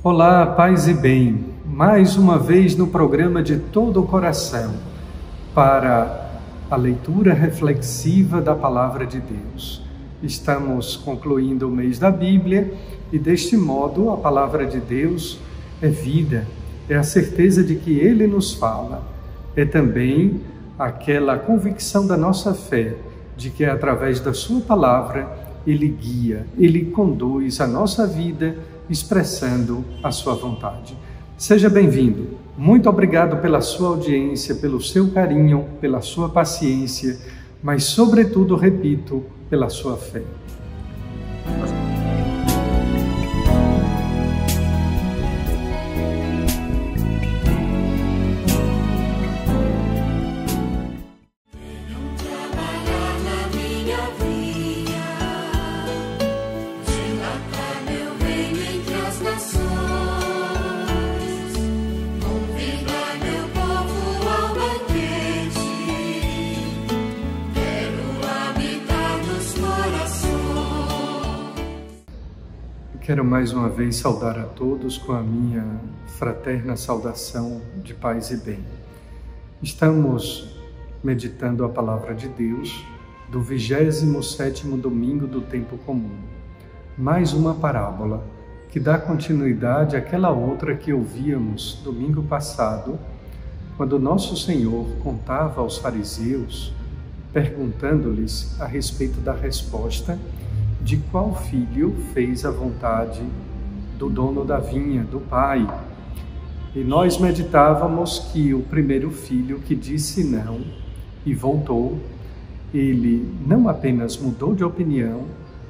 Olá, paz e bem, mais uma vez no programa de todo o coração, para a leitura reflexiva da Palavra de Deus. Estamos concluindo o mês da Bíblia e deste modo a Palavra de Deus é vida, é a certeza de que Ele nos fala, é também aquela convicção da nossa fé, de que através da Sua Palavra Ele guia, Ele conduz a nossa vida, expressando a sua vontade. Seja bem-vindo. Muito obrigado pela sua audiência, pelo seu carinho, pela sua paciência, mas, sobretudo, repito, pela sua fé. Quero mais uma vez saudar a todos com a minha fraterna saudação de paz e bem. Estamos meditando a Palavra de Deus do 27º domingo do tempo comum. Mais uma parábola que dá continuidade àquela outra que ouvíamos domingo passado, quando nosso Senhor contava aos fariseus, perguntando-lhes a respeito da resposta de qual filho fez a vontade do dono da vinha, do pai. E nós meditávamos que o primeiro filho que disse não e voltou, ele não apenas mudou de opinião,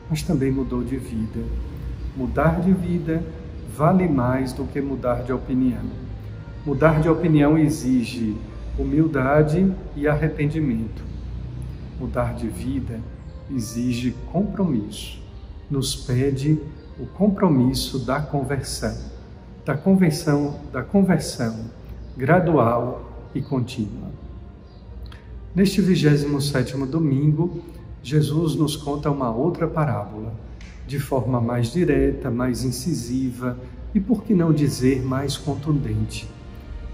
mas também mudou de vida. Mudar de vida vale mais do que mudar de opinião. Mudar de opinião exige humildade e arrependimento. Mudar de vida exige compromisso, nos pede o compromisso da conversão gradual e contínua. Neste 27º domingo, Jesus nos conta uma outra parábola, de forma mais direta, mais incisiva e, por que não dizer, mais contundente.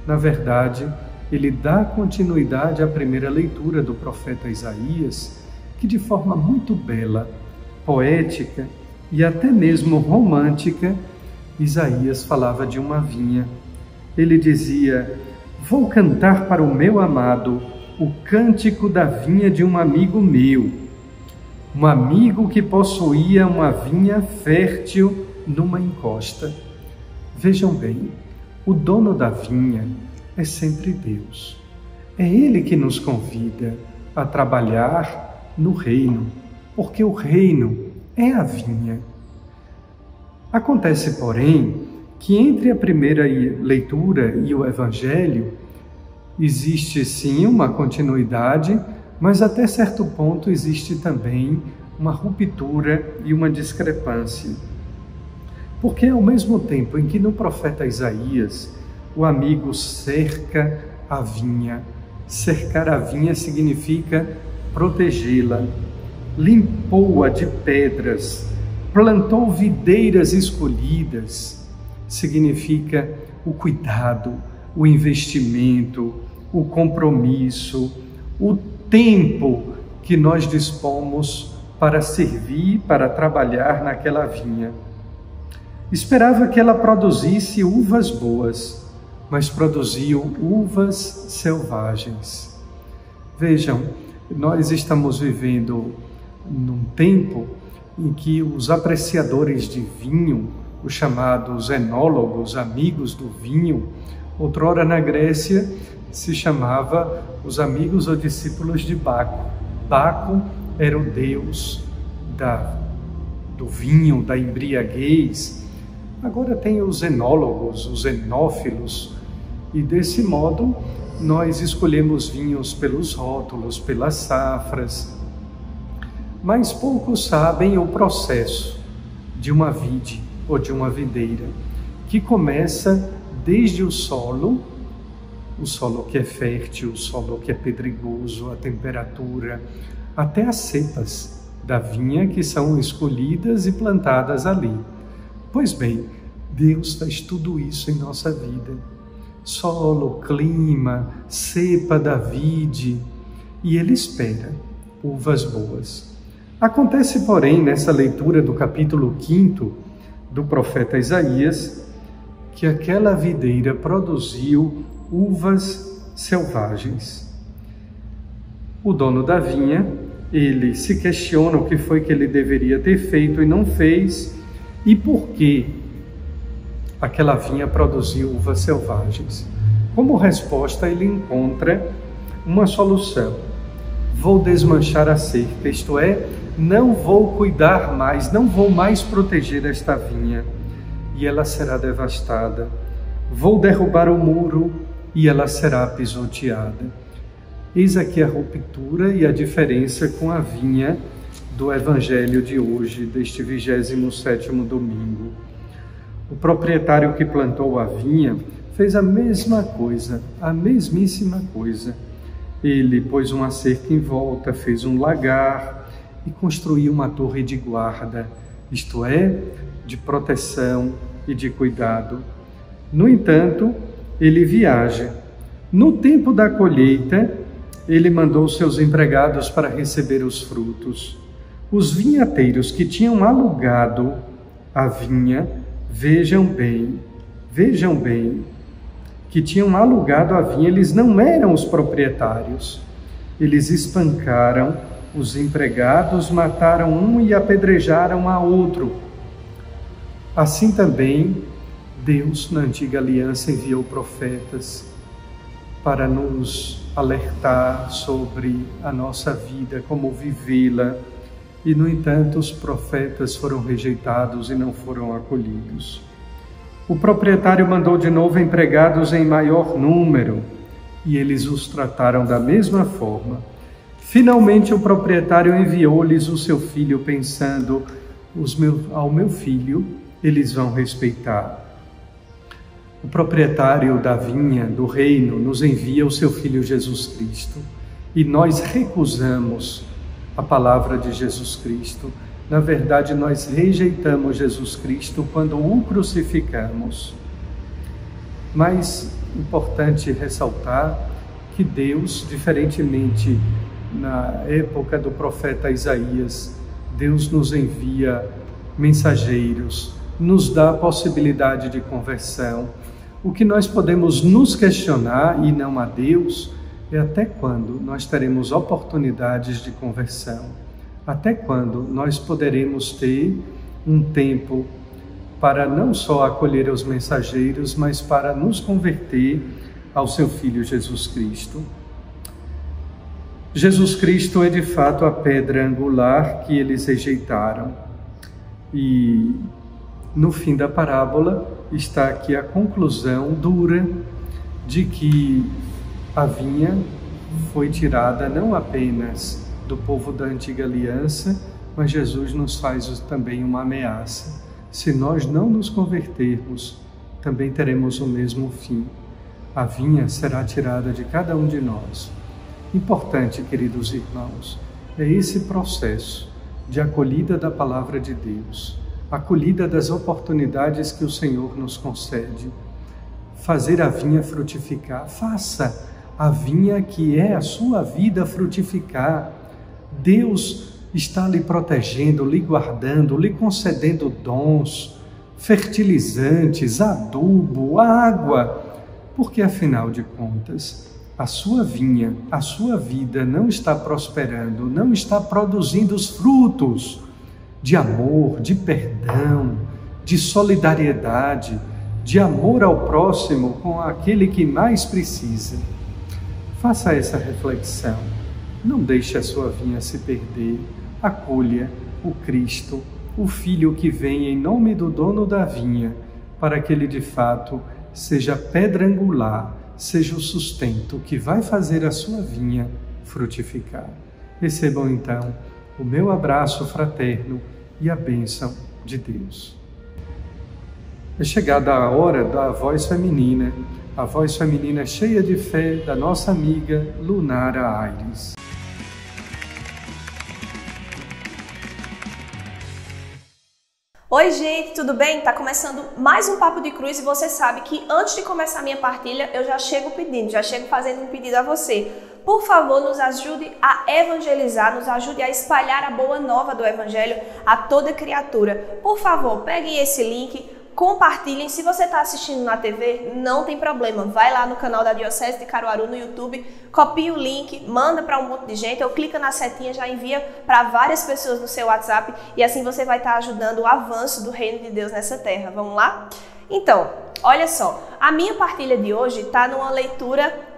Na verdade, ele dá continuidade à primeira leitura do profeta Isaías, que de forma muito bela, poética e até mesmo romântica, Isaías falava de uma vinha. Ele dizia: "Vou cantar para o meu amado o cântico da vinha de um amigo meu, um amigo que possuía uma vinha fértil numa encosta." Vejam bem, o dono da vinha é sempre Deus. É Ele que nos convida a trabalhar no reino, porque o reino é a vinha. Acontece, porém, que entre a primeira leitura e o Evangelho existe sim uma continuidade, mas até certo ponto existe também uma ruptura e uma discrepância. Porque ao mesmo tempo em que no profeta Isaías o amigo cerca a vinha, cercar a vinha significa protegê-la, limpou-a de pedras, plantou videiras escolhidas, significa o cuidado, o investimento, o compromisso, o tempo que nós dispomos para servir, para trabalhar naquela vinha. Esperava que ela produzisse uvas boas, mas produziu uvas selvagens. Vejam, nós estamos vivendo num tempo em que os apreciadores de vinho, os chamados enólogos, amigos do vinho, outrora na Grécia se chamava os amigos ou discípulos de Baco. Baco era o deus do vinho, da embriaguez. Agora tem os enólogos, os enófilos, e desse modo nós escolhemos vinhos pelos rótulos, pelas safras, mas poucos sabem o processo de uma vide ou de uma videira, que começa desde o solo que é fértil, o solo que é pedregoso, a temperatura, até as cepas da vinha que são escolhidas e plantadas ali. Pois bem, Deus faz tudo isso em nossa vida. Solo, clima, cepa da vide, e Ele espera uvas boas. Acontece, porém, nessa leitura do capítulo 5 do profeta Isaías, que aquela videira produziu uvas selvagens. O dono da vinha, ele se questiona o que foi que ele deveria ter feito e não fez, e por que aquela vinha produziu uvas selvagens. Como resposta, ele encontra uma solução. Vou desmanchar a cerca, isto é, não vou cuidar mais, não vou mais proteger esta vinha, e ela será devastada. Vou derrubar o muro, e ela será pisoteada. Eis aqui a ruptura e a diferença com a vinha do Evangelho de hoje, deste 27º domingo. O proprietário que plantou a vinha fez a mesma coisa, a mesmíssima coisa. Ele pôs uma cerca em volta, fez um lagar e construiu uma torre de guarda, isto é, de proteção e de cuidado. No entanto, ele viaja. No tempo da colheita, ele mandou seus empregados para receber os frutos. Os vinhateiros que tinham alugado a vinha, vejam bem, que tinham alugado a vinha, eles não eram os proprietários. Eles espancaram os empregados, mataram um e apedrejaram a outro. Assim também, Deus, na antiga aliança, enviou profetas para nos alertar sobre a nossa vida, como vivê-la. E, no entanto, os profetas foram rejeitados e não foram acolhidos. O proprietário mandou de novo empregados em maior número, e eles os trataram da mesma forma. Finalmente, o proprietário enviou-lhes o seu filho, pensando, ao meu filho eles vão respeitar. O proprietário da vinha, do reino, nos envia o seu Filho Jesus Cristo, e nós recusamos a palavra de Jesus Cristo. Na verdade, nós rejeitamos Jesus Cristo quando o crucificamos. Mas importante ressaltar que Deus, diferentemente na época do profeta Isaías, Deus nos envia mensageiros, nos dá a possibilidade de conversão. O que nós podemos nos questionar, e não a Deus, é até quando nós teremos oportunidades de conversão. Até quando nós poderemos ter um tempo para não só acolher os mensageiros, mas para nos converter ao seu Filho Jesus Cristo. Jesus Cristo é de fato a pedra angular que eles rejeitaram. E no fim da parábola está aqui a conclusão dura de que a vinha foi tirada não apenas do povo da antiga aliança, mas Jesus nos faz também uma ameaça. Se nós não nos convertermos, também teremos o mesmo fim. A vinha será tirada de cada um de nós. Importante, queridos irmãos, é esse processo de acolhida da palavra de Deus, acolhida das oportunidades que o Senhor nos concede. Fazer a vinha frutificar. Faça a vinha que é a sua vida frutificar. Deus está lhe protegendo, lhe guardando, lhe concedendo dons, fertilizantes, adubo, água, porque afinal de contas, a sua vinha, a sua vida não está prosperando, não está produzindo os frutos de amor, de perdão, de solidariedade, de amor ao próximo com aquele que mais precisa. Faça essa reflexão. Não deixe a sua vinha se perder. Acolha o Cristo, o Filho que vem em nome do dono da vinha, para que ele de fato seja a pedra angular, seja o sustento que vai fazer a sua vinha frutificar. Recebam então o meu abraço fraterno e a bênção de Deus. É chegada a hora da voz feminina, a voz feminina cheia de fé da nossa amiga Lunara Aires. Oi gente, tudo bem? Tá começando mais um Papo de Cruz e você sabe que antes de começar a minha partilha eu já chego fazendo um pedido a você. Por favor, nos ajude a evangelizar, nos ajude a espalhar a boa nova do Evangelho a toda criatura. Por favor, peguem esse link, compartilhem. Se você está assistindo na TV, não tem problema. Vai lá no canal da Diocese de Caruaru no YouTube, copia o link, manda para um monte de gente, ou clica na setinha, já envia para várias pessoas no seu WhatsApp e assim você vai estar ajudando o avanço do reino de Deus nessa terra. Vamos lá? Então, olha só, a minha partilha de hoje está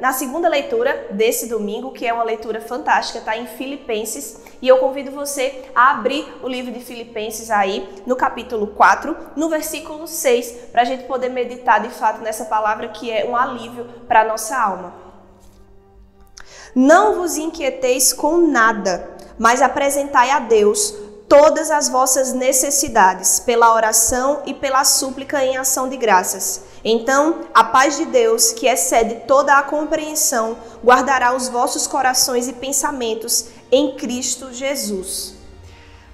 na segunda leitura desse domingo, que é uma leitura fantástica, está em Filipenses, e eu convido você a abrir o livro de Filipenses aí, no capítulo 4, no versículo 6, para a gente poder meditar de fato nessa palavra que é um alívio para a nossa alma. Não vos inquieteis com nada, mas apresentai a Deus todas as vossas necessidades, pela oração e pela súplica em ação de graças. Então, a paz de Deus, que excede toda a compreensão, guardará os vossos corações e pensamentos em Cristo Jesus.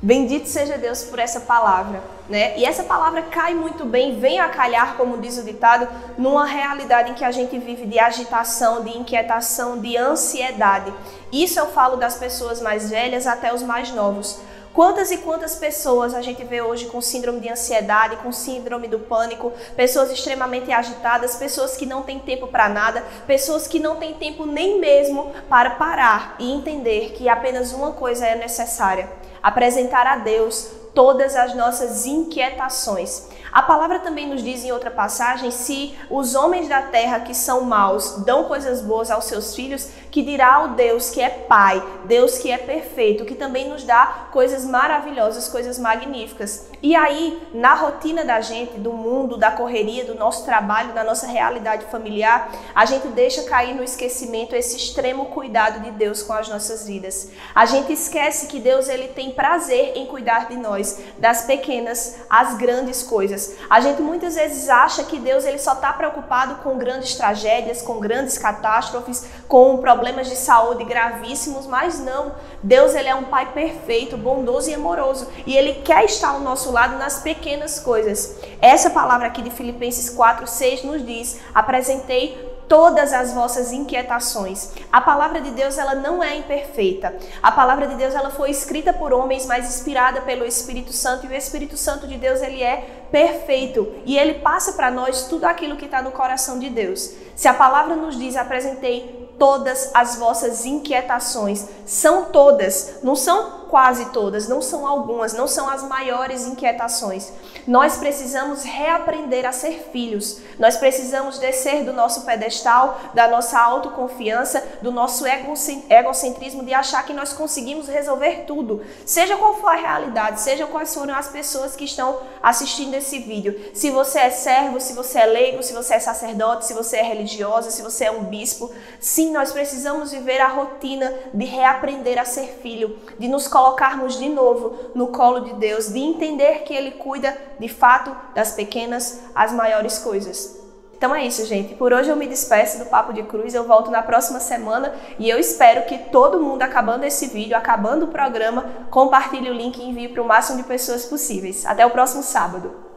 Bendito seja Deus por essa palavra, né? E essa palavra cai muito bem, vem a calhar, como diz o ditado, numa realidade em que a gente vive de agitação, de inquietação, de ansiedade. Isso eu falo das pessoas mais velhas até os mais novos. Quantas e quantas pessoas a gente vê hoje com síndrome de ansiedade, com síndrome do pânico, pessoas extremamente agitadas, pessoas que não têm tempo para nada, pessoas que não têm tempo nem mesmo para parar e entender que apenas uma coisa é necessária: apresentar a Deus todas as nossas inquietações. A palavra também nos diz em outra passagem, se os homens da terra que são maus dão coisas boas aos seus filhos, que dirá o Deus que é Pai, Deus que é perfeito, que também nos dá coisas maravilhosas, coisas magníficas. E aí, na rotina da gente, do mundo, da correria, do nosso trabalho, da nossa realidade familiar, a gente deixa cair no esquecimento esse extremo cuidado de Deus com as nossas vidas. A gente esquece que Deus ele tem prazer em cuidar de nós, das pequenas às grandes coisas. A gente muitas vezes acha que Deus ele só está preocupado com grandes tragédias, com grandes catástrofes, com problemas de saúde gravíssimos, mas não. Deus ele é um Pai perfeito, bondoso e amoroso, e Ele quer estar ao nosso lado nas pequenas coisas. Essa palavra aqui de Filipenses 4:6 nos diz: apresentei todas as vossas inquietações. A palavra de Deus ela não é imperfeita. A palavra de Deus ela foi escrita por homens, mas inspirada pelo Espírito Santo, e o Espírito Santo de Deus ele é perfeito e ele passa para nós tudo aquilo que está no coração de Deus. Se a palavra nos diz: apresentei todas as vossas inquietações, são todas, não são quase todas, não são algumas, não são as maiores inquietações. Nós precisamos reaprender a ser filhos, nós precisamos descer do nosso pedestal, da nossa autoconfiança, do nosso egocentrismo de achar que nós conseguimos resolver tudo, seja qual for a realidade, seja quais foram as pessoas que estão assistindo esse vídeo. Se você é servo, se você é leigo, se você é sacerdote, se você é religiosa, se você é um bispo, sim, nós precisamos viver a rotina de reaprender a ser filho, de nos colocarmos de novo no colo de Deus, de entender que Ele cuida de fato das pequenas às maiores coisas. Então é isso, gente. Por hoje eu me despeço do Papo de Cruz. Eu volto na próxima semana e eu espero que todo mundo, acabando esse vídeo, acabando o programa, compartilhe o link e envie para o máximo de pessoas possíveis. Até o próximo sábado.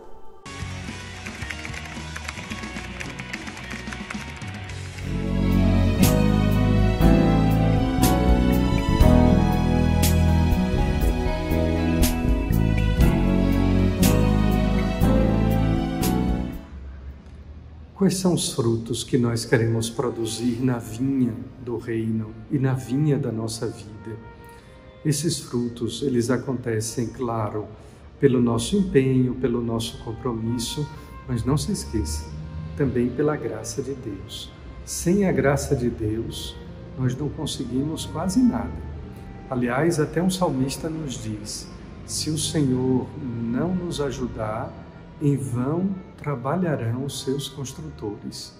Quais são os frutos que nós queremos produzir na vinha do reino e na vinha da nossa vida? Esses frutos, eles acontecem, claro, pelo nosso empenho, pelo nosso compromisso, mas não se esqueça, também pela graça de Deus. Sem a graça de Deus, nós não conseguimos quase nada. Aliás, até um salmista nos diz: se o Senhor não nos ajudar, em vão trabalharão os seus construtores.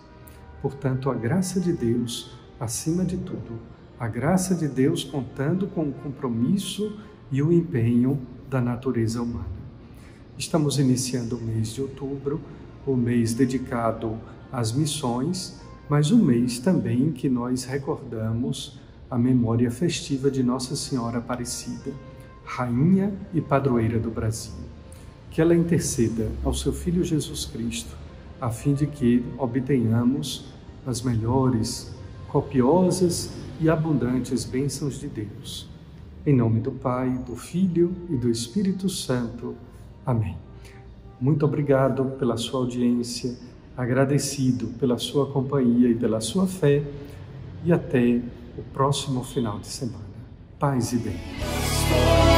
Portanto, a graça de Deus, acima de tudo, a graça de Deus contando com o compromisso e o empenho da natureza humana. Estamos iniciando o mês de outubro, o mês dedicado às missões, mas o mês também que nós recordamos a memória festiva de Nossa Senhora Aparecida, Rainha e Padroeira do Brasil. que ela interceda ao seu Filho Jesus Cristo, a fim de que obtenhamos as melhores, copiosas e abundantes bênçãos de Deus. Em nome do Pai, do Filho e do Espírito Santo. Amém. Muito obrigado pela sua audiência, agradecido pela sua companhia e pela sua fé, e até o próximo final de semana. Paz e bem.